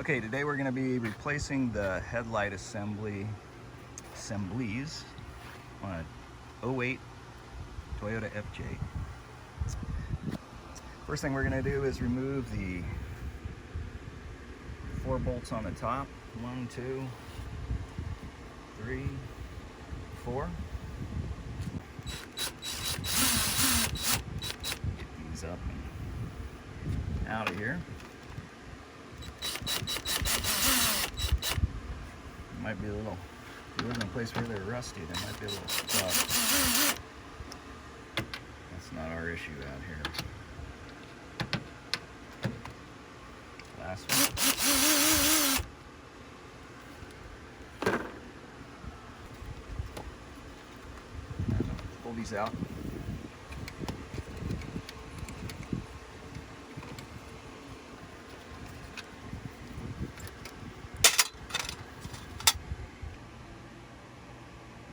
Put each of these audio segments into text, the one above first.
Okay, today we're going to be replacing the headlight assemblies on an 08 Toyota FJ. First thing we're going to do is remove the 4 bolts on the top. 1, 2, 3, 4. Get these up and out of here. Might be a little, if you live in a place where they're rusty, they might be a little stuck. That's not our issue out here. Last one. Pull these out.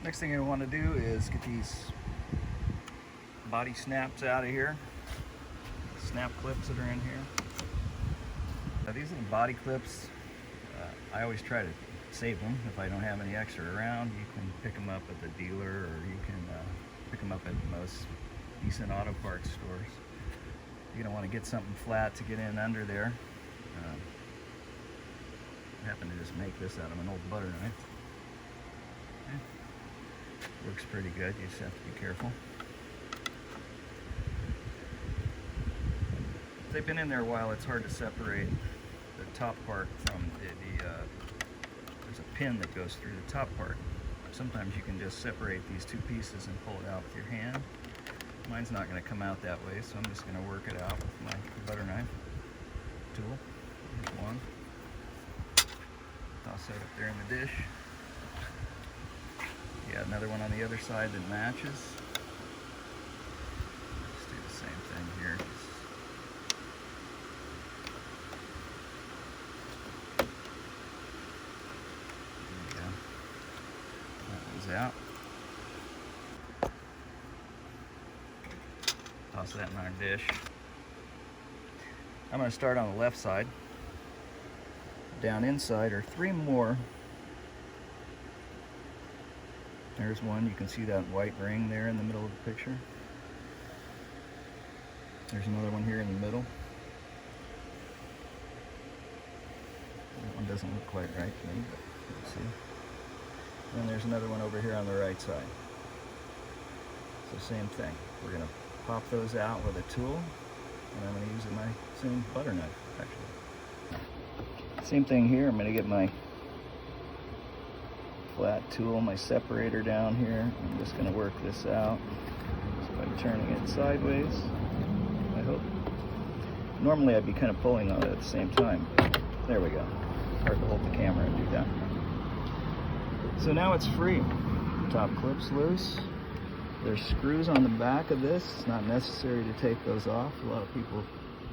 Next thing you want to do is get these body snaps out of here. Snap clips that are in here. Now these little body clips, I always try to save them. If I don't have any extra around, you can pick them up at the dealer, or you can pick them up at most decent auto parts stores. You're going to want to get something flat to get in under there. I happen to just make this out of an old butter knife. Okay. Works pretty good, you just have to be careful. If they've been in there a while, it's hard to separate the top part from there's a pin that goes through the top part. Sometimes you can just separate these two pieces and pull it out with your hand. Mine's not going to come out that way, so I'm just going to work it out with my butter knife tool. Here's one. Toss that up there in the dish. Yeah, another one on the other side that matches. Let's do the same thing here. There we go. That one's out. Toss that in our dish. I'm going to start on the left side. Down inside are 3 more. There's one. You can see that white ring there in the middle of the picture. There's another one here in the middle. That one doesn't look quite right to me, but let's see. And there's another one over here on the right side. So same thing. We're going to pop those out with a tool, and I'm going to use my same butter knife, actually. Same thing here. I'm going to get my flat tool, my separator down here. I'm just going to work this out just by turning it sideways, I hope. Normally I'd be kind of pulling on it at the same time. There we go. Hard to hold the camera and do that. So now it's free. Top clip's loose. There's screws on the back of this. It's not necessary to take those off. A lot of people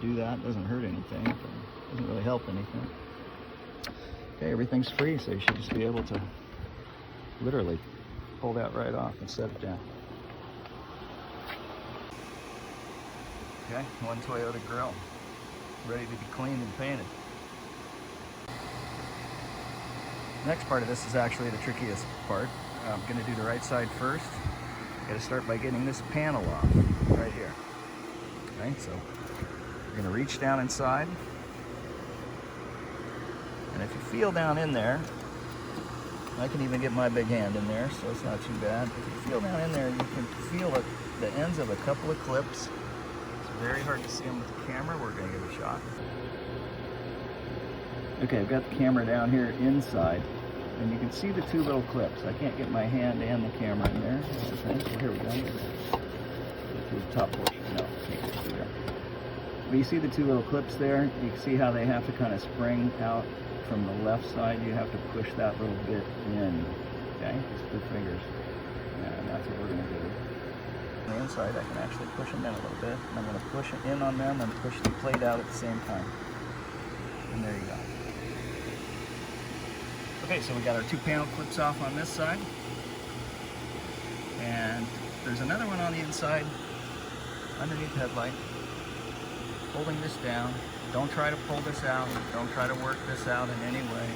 do that. It doesn't hurt anything. It doesn't really help anything. Okay, everything's free, so you should just be able to literally pull that right off and set it down. Okay, one Toyota grill, ready to be cleaned and painted. Next part of this is actually the trickiest part. I'm going to do the right side first. Got to start by getting this panel off right here. Okay, so we're going to reach down inside, and if you feel down in there, I can even get my big hand in there, so it's not too bad. If you feel down in there, you can feel the ends of a couple of clips. It's very hard to see them with the camera. We're going to give it a shot. Okay, I've got the camera down here inside, and you can see the 2 little clips. I can't get my hand and the camera in there. Okay, so here we go. Get through the top portion. No, can't get through there. But you see the 2 little clips there? You can see how they have to kind of spring out. From the left side, you have to push that little bit in, okay? Just 2 fingers, and that's what we're going to do. On the inside, I can actually push them in a little bit, and I'm going to push it in on them and push the plate out at the same time. And there you go. Okay, so we got our 2 panel clips off on this side, and there's another one on the inside underneath the headlight, holding this down. Don't try to pull this out. Don't try to work this out in any way.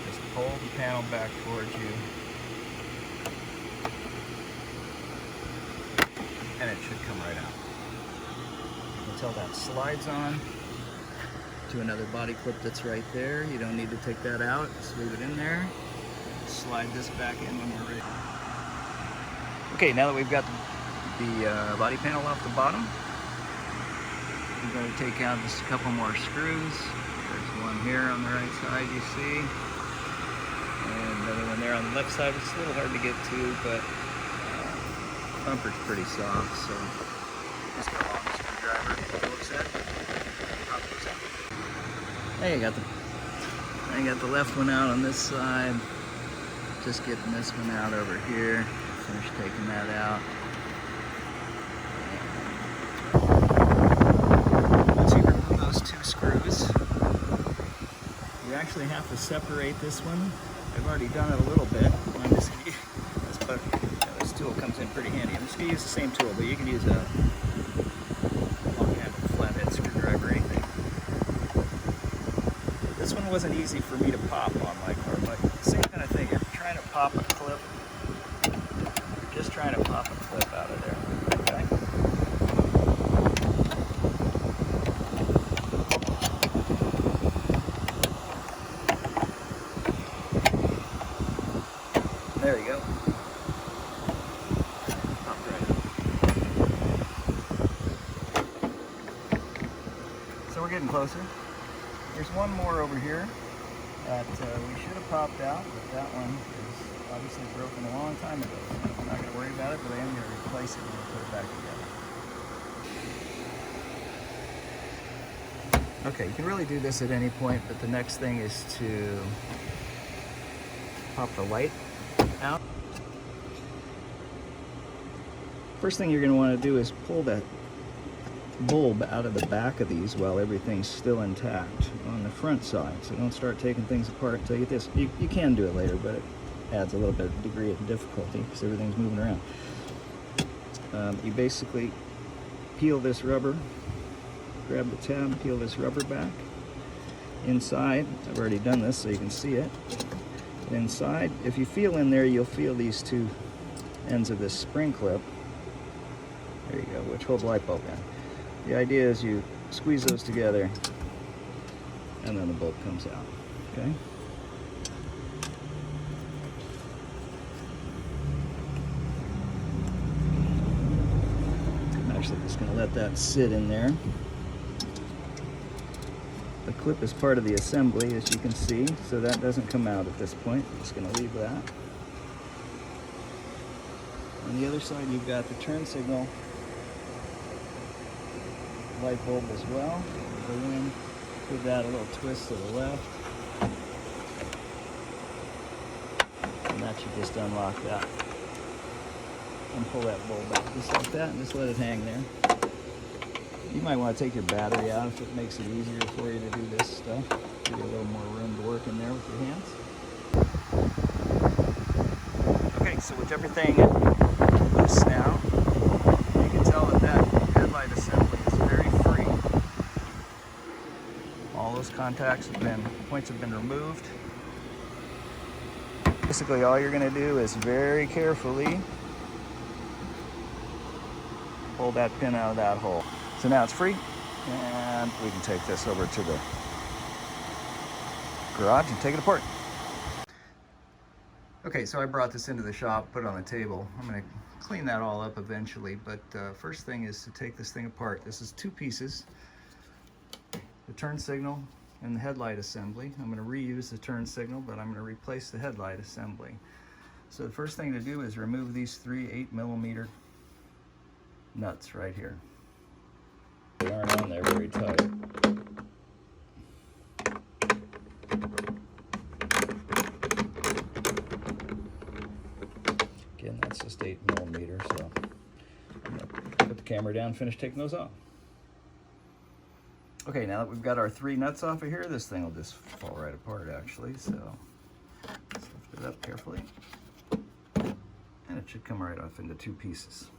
Just pull the panel back towards you. And it should come right out. You can tell that slides on to another body clip that's right there. You don't need to take that out. Just leave it in there. Slide this back in when we're ready. Okay, now that we've got the body panel off the bottom, we're going to take out just a couple more screws. There's one here on the right side, you see, and another one there on the left side. It's a little hard to get to, but the bumper's pretty soft, so just get a long screwdriver, looks at it, pop those out. Hey, I got the left one out on this side. Just getting this one out over here. Finish taking that out. Two screws. You actually have to separate this one. I've already done it a little bit. I'm just gonna use this, but this tool comes in pretty handy. I'm just gonna use the same tool, but you can use a long-handled flathead screwdriver or anything. This one wasn't easy for me to pop on my car, but same kind of thing. You're trying to pop a clip. You're just trying to pop a clip out of there. Okay. There you go. Pop right up. So we're getting closer. There's one more over here that we should have popped out, but that one is obviously broken a long time ago. So I'm not going to worry about it, but I am going to replace it when we put it back together. Okay, you can really do this at any point, but the next thing is to pop the light out. First thing you're going to want to do is pull that bulb out of the back of these while everything's still intact on the front side. So don't start taking things apart until you get this. You can do it later, but it adds a little bit of degree of difficulty because everything's moving around. You basically peel this rubber, grab the tab, peel this rubber back. Inside, I've already done this so you can see it. Inside, if you feel in there, you'll feel these two ends of this spring clip. There you go, which hold the light bulb in. The idea is you squeeze those together and then the bulb comes out, okay? I'm actually just gonna let that sit in there. The clip is part of the assembly, as you can see, so that doesn't come out at this point. I'm just gonna leave that. On the other side, you've got the turn signal light bulb as well. Go in, give that a little twist to the left, and that should just unlock that. And pull that bulb back just like that, and just let it hang there. You might want to take your battery out if it makes it easier for you to do this stuff. Give you a little more room to work in there with your hands. Okay, so with everything loose now, you can tell that headlight assembly is very free. All those points have been removed. Basically, all you're going to do is very carefully pull that pin out of that hole. So now it's free, and we can take this over to the garage and take it apart. Okay, so I brought this into the shop, put it on the table. I'm going to clean that all up eventually, but first thing is to take this thing apart. This is two pieces, the turn signal and the headlight assembly. I'm going to reuse the turn signal, but I'm going to replace the headlight assembly. So the first thing to do is remove these three 8mm nuts right here. They aren't on there very tight. Again, that's just 8mm, so I'm gonna put the camera down and finish taking those off. Okay, now that we've got our three nuts off of here, this thing will just fall right apart actually, so let's lift it up carefully. And it should come right off into two pieces.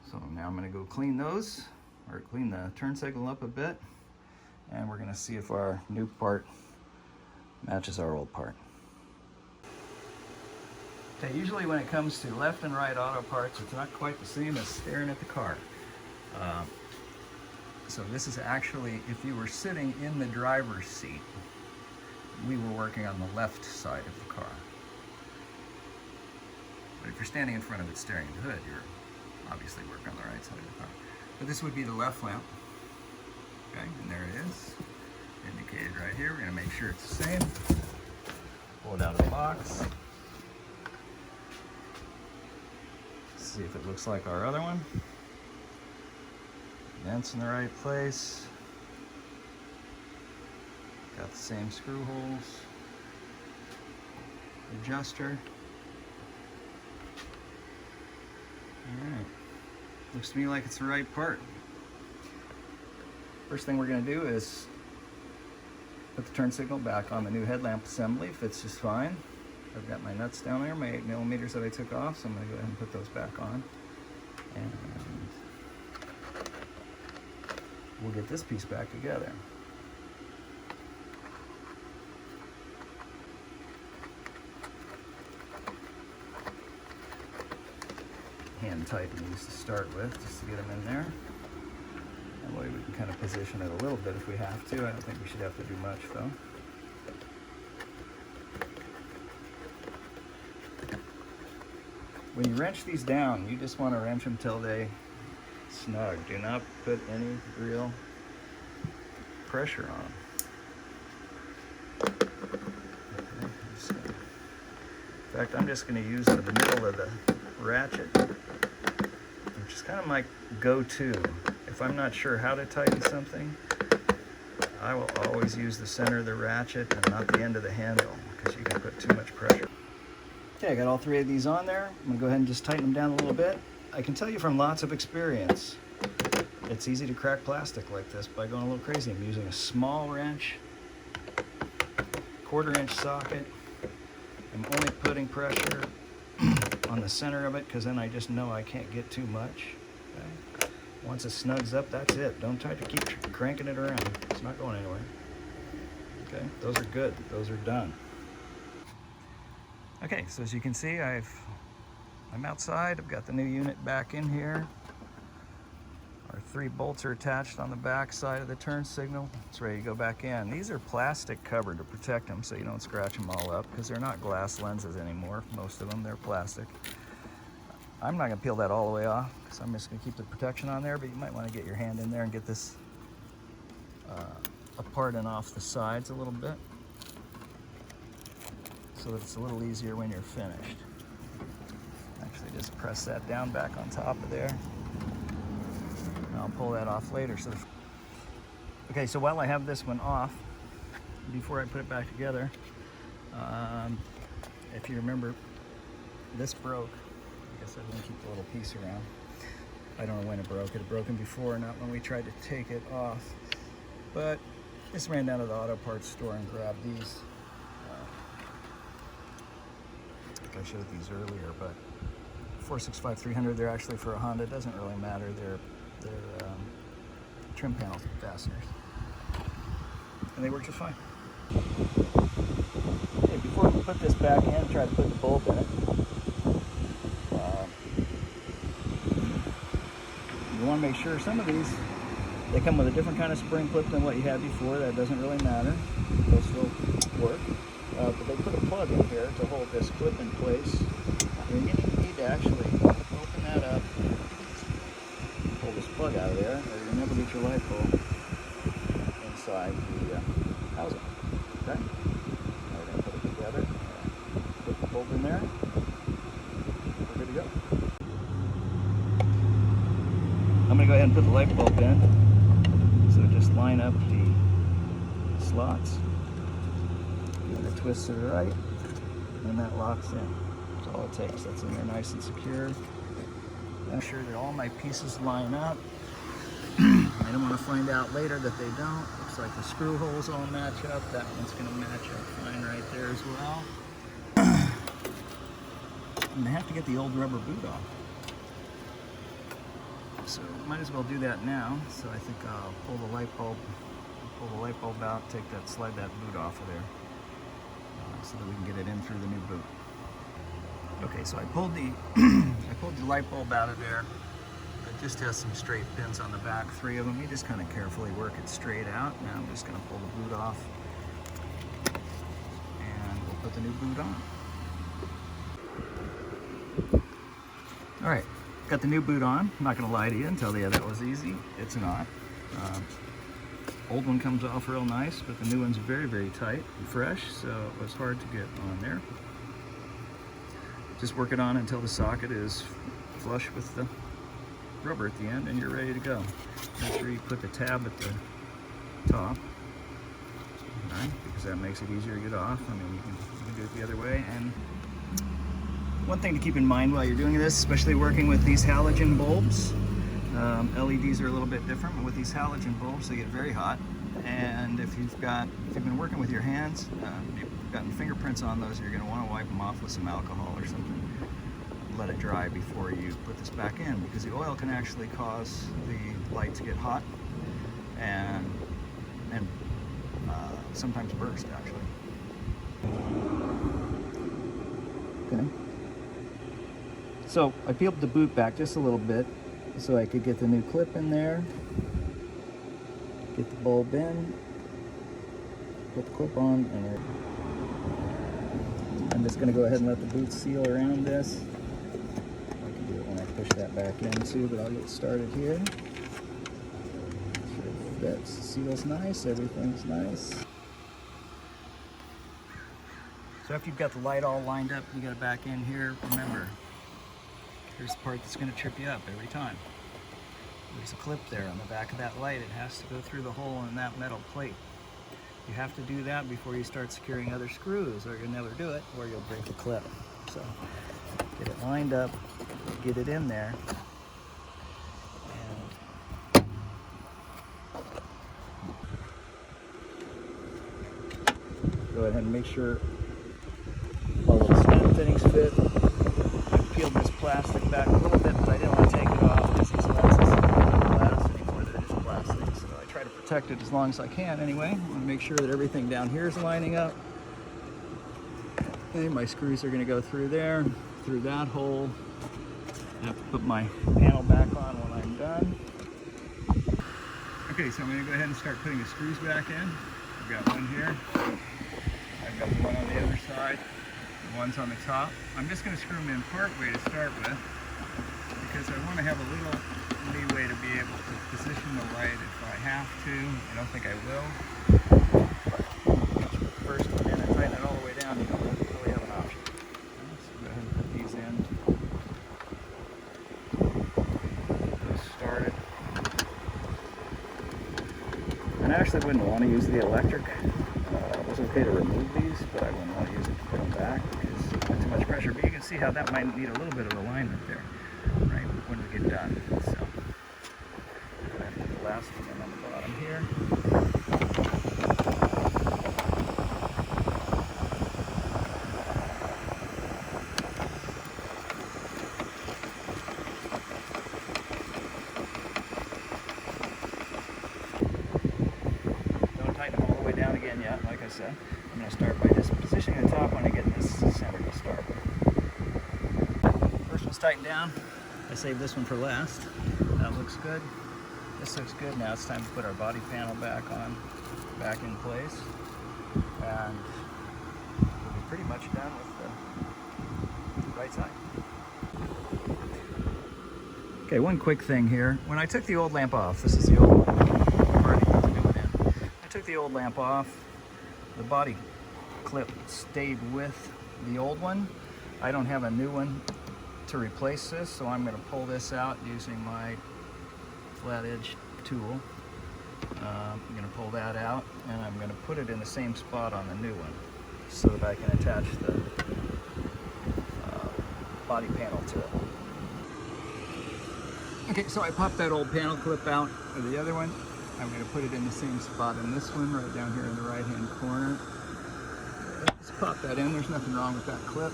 So now I'm gonna go clean those or clean the turn signal up a bit, and we're going to see if our new part matches our old part. Okay, usually when it comes to left and right auto parts, it's not quite the same as staring at the car. So this is actually, if you were sitting in the driver's seat, we were working on the left side of the car. But if you're standing in front of it staring at the hood, you're obviously working on the right side of the car. But this would be the left lamp. Okay, and there it is, indicated right here. We're going to make sure it's the same. Pull it out of the box. See if it looks like our other one. Vents in the right place. Got the same screw holes. Adjuster. Alright. Looks to me like it's the right part. First thing we're going to do is put the turn signal back on the new headlamp assembly. Fits just fine. I've got my nuts down there, my 8mm that I took off, so I'm going to go ahead and put those back on. And we'll get this piece back together. Hand tighten these to start with, just to get them in there. That way we can kind of position it a little bit if we have to. I don't think we should have to do much though. When you wrench these down, you just want to wrench them till they snug. Do not put any real pressure on them. In fact, I'm just going to use the middle of the ratchet, which is kind of my go-to. If I'm not sure how to tighten something, I will always use the center of the ratchet and not the end of the handle, because you can put too much pressure. Okay, I got all three of these on there. I'm going to go ahead and just tighten them down a little bit. I can tell you from lots of experience, it's easy to crack plastic like this by going a little crazy. I'm using a small wrench, 1/4-inch socket. I'm only putting pressure on the center of it because then I just know I can't get too much. Okay? Once it snugs up, that's it. Don't try to keep cranking it around. It's not going anywhere. Okay, those are good. Those are done. Okay, so as you can see, I'm outside. I've got the new unit back in here. Our 3 bolts are attached on the back side of the turn signal. It's ready to go back in. These are plastic covered to protect them so you don't scratch them all up, because they're not glass lenses anymore. Most of them, they're plastic. I'm not going to peel that all the way off because I'm just going to keep the protection on there, but you might want to get your hand in there and get this apart and off the sides a little bit, so that it's a little easier when you're finished. Actually, just press that down back on top of there. And I'll pull that off later. Okay, so while I have this one off, before I put it back together, if you remember, this broke. I guess I didn't keep the little piece around. I don't know when it broke. It had broken before, not when we tried to take it off. But just ran down to the auto parts store and grabbed these. I think I showed these earlier, but 465-300, they're actually for a Honda. It doesn't really matter. They're trim panel fasteners. And they work just fine. Okay, before we put this back in, try to put the bulb in it. You want to make sure some of these, they come with a different kind of spring clip than what you had before. That doesn't really matter. They'll still work. But they put a plug in here to hold this clip in place. And you need to actually open that up, pull this plug out of there, or you'll never get your light bulb inside the housing. Okay? Now we're going to put it together. Put the bulb in there. We're good to go. I'm going to go ahead and put the light bulb in. So just line up the slots. And it twists to the right, and that locks in. That's all it takes. That's in there nice and secure. Make sure that all my pieces line up. I don't want to find out later that they don't. Looks like the screw holes all match up. That one's going to match up fine right there as well. I'm going to have to get the old rubber boot off. So might as well do that now. So I think I'll pull the light bulb out, slide that boot off of there, so that we can get it in through the new boot. Okay, so I pulled the I pulled the light bulb out of there. It just has some straight pins on the back, 3 of them. You just kind of carefully work it straight out. Now I'm just going to pull the boot off, and we'll put the new boot on. All right, got the new boot on. I'm not going to lie to you and tell you that was easy. It's not. Old one comes off real nice, but the new one's very, very tight and fresh, so it was hard to get on there. Just work it on until the socket is flush with the rubber at the end, and you're ready to go. Make sure you put the tab at the top, right, because that makes it easier to get off. I mean, you can do it the other way. And one thing to keep in mind while you're doing this, especially working with these halogen bulbs, LEDs are a little bit different, but with these halogen bulbs, they get very hot. And if you've been working with your hands, you've gotten fingerprints on those, you're going to want to wipe them off with some alcohol or something. Let it dry before you put this back in, because the oil can actually cause the light to get hot and sometimes burst, actually. Okay. So I peeled the boot back just a little bit so I could get the new clip in there, get the bulb in, put the clip on, and I'm just going to go ahead and let the boot seal around this. I can do it when I push that back in too, but I'll get started here. Sure that seals nice, everything's nice. So after you've got the light all lined up, you got it back in here, remember, here's the part that's going to trip you up every time. There's a clip there on the back of that light. It has to go through the hole in that metal plate. You have to do that before you start securing other screws, or you'll never do it, or you'll break the clip. So get it lined up, get it in there, and go ahead and make sure all the snap fittings fit. I've peeled this plastic back a little bit, but I didn't want to take it off because these lenses don't last anymore. They're just plastic, so I try to protect it as long as I can anyway. I want to make sure that everything down here is lining up. Okay, my screws are going to go through there, through that hole. I have to put my panel back on when I'm done. Okay, so I'm going to go ahead and start putting the screws back in. I've got one here. I've got one on the other side. The one's on the top. I'm just going to screw them in part way to start with, because I want to have a little leeway to be able to position the light if I have to. I don't think I will. But first one in and tighten it all the way down, you don't really have an option. So go ahead and put these in. Get those started. And I actually wouldn't want to use the electric. It was okay to remove these, but I wouldn't want to use it to put them back because it's too much pressure. But you can see how that might need a little bit of alignment there, right, when we get done. So go ahead and put the last one in on the bottom here. Don't tighten them all the way down again yet, like I said. I'm going to start by just positioning the top one and getting this center to start with. First one's tightened down. I saved this one for last. That looks good. This looks good. Now it's time to put our body panel back in place. And we'll be pretty much done with the right side. Okay, one quick thing here. When I took the old lamp off, this is the old one. I've already put the new one in. I took the old lamp off. The body clip stayed with the old one. I don't have a new one to replace this, so I'm going to pull this out using my flat edge tool. I'm going to pull that out, and I'm going to put it in the same spot on the new one so that I can attach the body panel to it. Okay, so I popped that old panel clip out of the other one. I'm going to put it in the same spot in this one, right down here in the right-hand corner. Just pop that in. There's nothing wrong with that clip.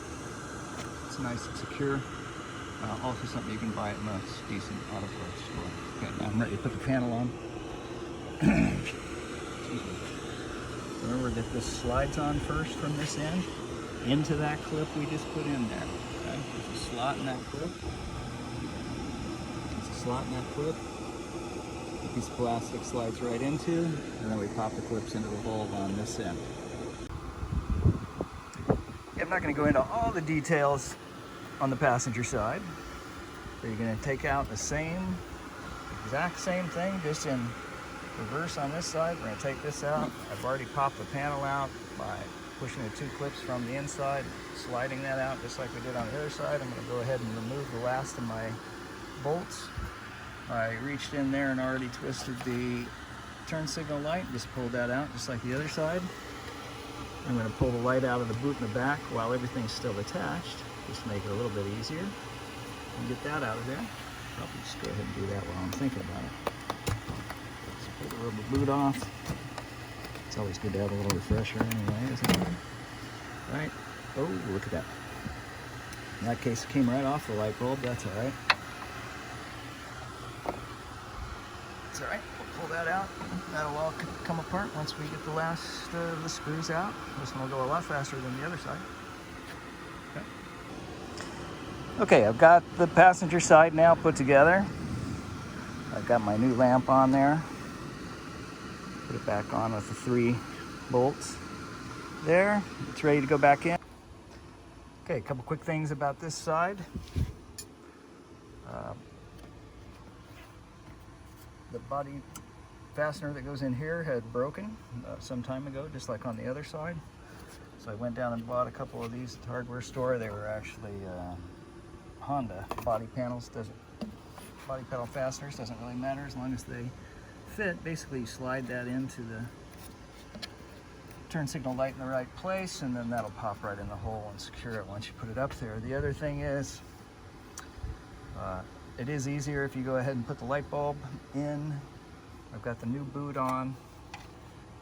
It's nice and secure. Also something you can buy at most decent auto parts store. Okay, now I'm ready to put the panel on. Remember that this slides on first from this end into that clip we just put in there. Okay? There's a slot in that clip. There's a slot in that clip. A piece of plastic slides right into, and then we pop the clips into the hole on this end. I'm not going to go into all the details on the passenger side. But you're going to take out the exact same thing, just in reverse on this side. We're going to take this out. I've already popped the panel out by pushing the 2 clips from the inside, sliding that out just like we did on the other side. I'm going to go ahead and remove the last of my bolts. I reached in there and already twisted the turn signal light, just pulled that out just like the other side. I'm going to pull the light out of the boot in the back while everything's still attached, just to make it a little bit easier. And get that out of there. Probably just go ahead and do that while I'm thinking about it. Let's pull the rubber boot off. It's always good to have a little refresher anyway, isn't it? All right. Oh, look at that. In that case, it came right off the light bulb. That's all right. It's all right. We'll pull that out. That'll all come apart once we get the last of the screws out. This one will go a lot faster than the other side. Okay, I've got the passenger side now put together. I've got my new lamp on there. Put it back on with the 3 bolts there. It's ready to go back in. Okay, a couple quick things about this side. The body fastener that goes in here had broken some time ago, just like on the other side. So I went down and bought a couple of these at the hardware store. They were actually Honda body panels. Body panel fasteners, doesn't really matter as long as they fit. Basically, you slide that into the turn signal light in the right place, and then that'll pop right in the hole and secure it once you put it up there. The other thing is, it is easier if you go ahead and put the light bulb in. I've got the new boot on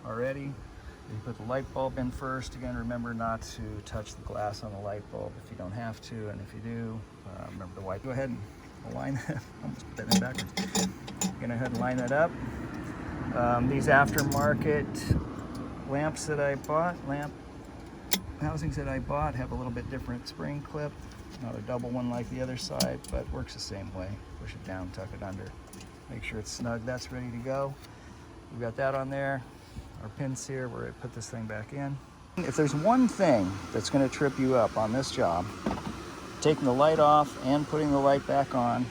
already. You put the light bulb in first. Again, remember not to touch the glass on the light bulb if you don't have to, and if you do, remember to wipe. Go ahead and align that. Almost put that in backwards. You're gonna go ahead and line that up. These aftermarket lamps that I bought, lamp housings that I bought, have a little bit different spring clip. Not a double one like the other side, but works the same way. Push it down, tuck it under. Make sure it's snug. That's ready to go. We've got that on there. Our pins here, we're going to put this thing back in. If there's one thing that's going to trip you up on this job, taking the light off and putting the light back on,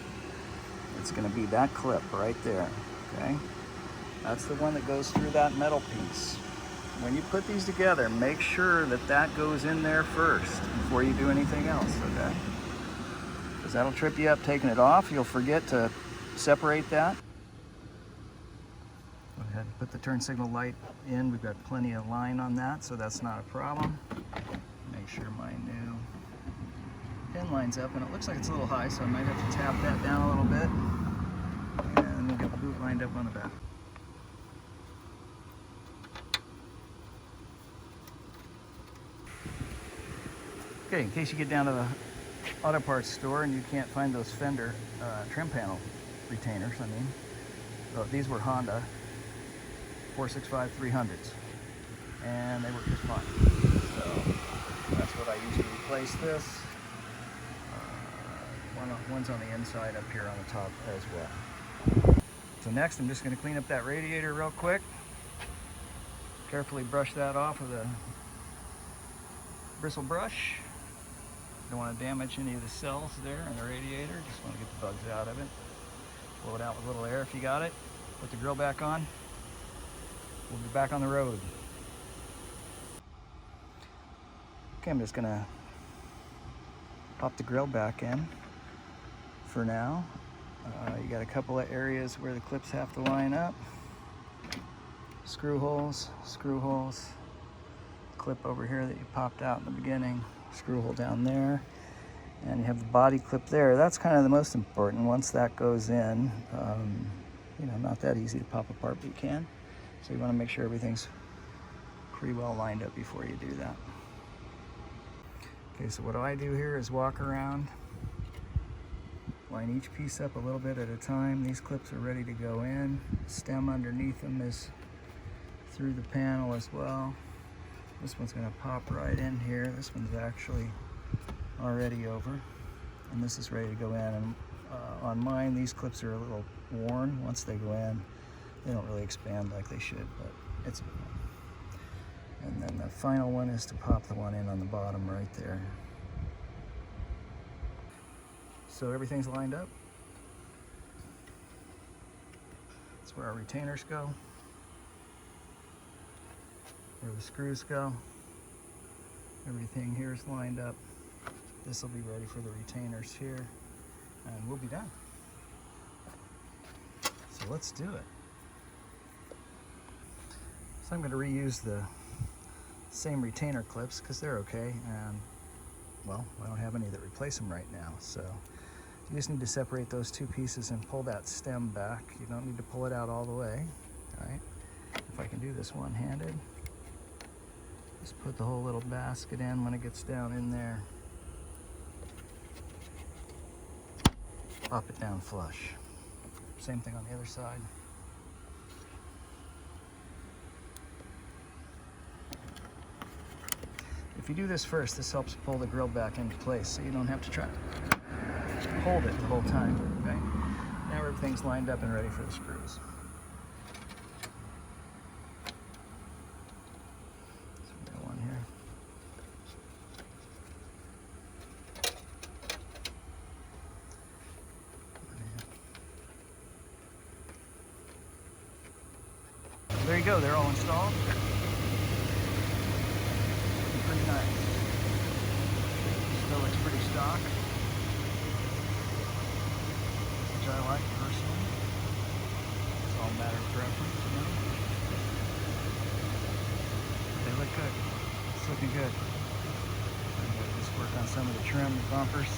it's going to be that clip right there, okay? That's the one that goes through that metal piece. When you put these together, make sure that that goes in there first before you do anything else, okay? Because that'll trip you up taking it off. You'll forget to separate that. Go ahead and put the turn signal light in. We've got plenty of line on that, so that's not a problem. Make sure my new pin lines up, and it looks like it's a little high, so I might have to tap that down a little bit. And we'll get the boot lined up on the back. Okay, in case you get down to the auto parts store and you can't find those fender trim panel retainers, these were Honda 465 300s, and they work just fine. So that's what I use to replace this. One's on the inside up here on the top as well. So next, I'm just going to clean up that radiator real quick. Carefully brush that off with a bristle brush. Don't want to damage any of the cells there in the radiator. Just want to get the bugs out of it. Blow it out with a little air if you got it. Put the grill back on. We'll be back on the road. Okay, I'm just gonna pop the grill back in for now. You got a couple of areas where the clips have to line up. Screw holes, clip over here that you popped out in the beginning, screw hole down there, and you have the body clip there. That's kind of the most important. Once that goes in, not that easy to pop apart, but you can. So you want to make sure everything's pretty well lined up before you do that. Okay, so what I do here is walk around Line each piece up a little bit at a time. These clips are ready to go in. Stem underneath them is through the panel as well. This one's going to pop right in here. This one's actually already over, and this is ready to go in. And on mine, these clips are a little worn. Once they go in, they don't really expand like they should, but it's okay. And then the final one is to pop the one in on the bottom right there. So everything's lined up. That's where our retainers go, where the screws go. Everything here is lined up. This will be ready for the retainers here, and we'll be done. So let's do it. So I'm going to reuse the same retainer clips because they're okay, and well, I don't have any that replace them right now. So you just need to separate those two pieces and pull that stem back. You don't need to pull it out all the way. All right. If I can do this one-handed, just put the whole little basket in when it gets down in there. Pop it down flush. Same thing on the other side. If you do this first, this helps pull the grill back into place so you don't have to try to hold it the whole time, okay? Now everything's lined up and ready for the screws. So we got one here. There you go, they're all installed. Pretty nice. Still looks pretty stock, which I like personally. It's all a matter of preference, you know. They look good. It's looking good. I'm going to just work on some of the trim, the bumpers.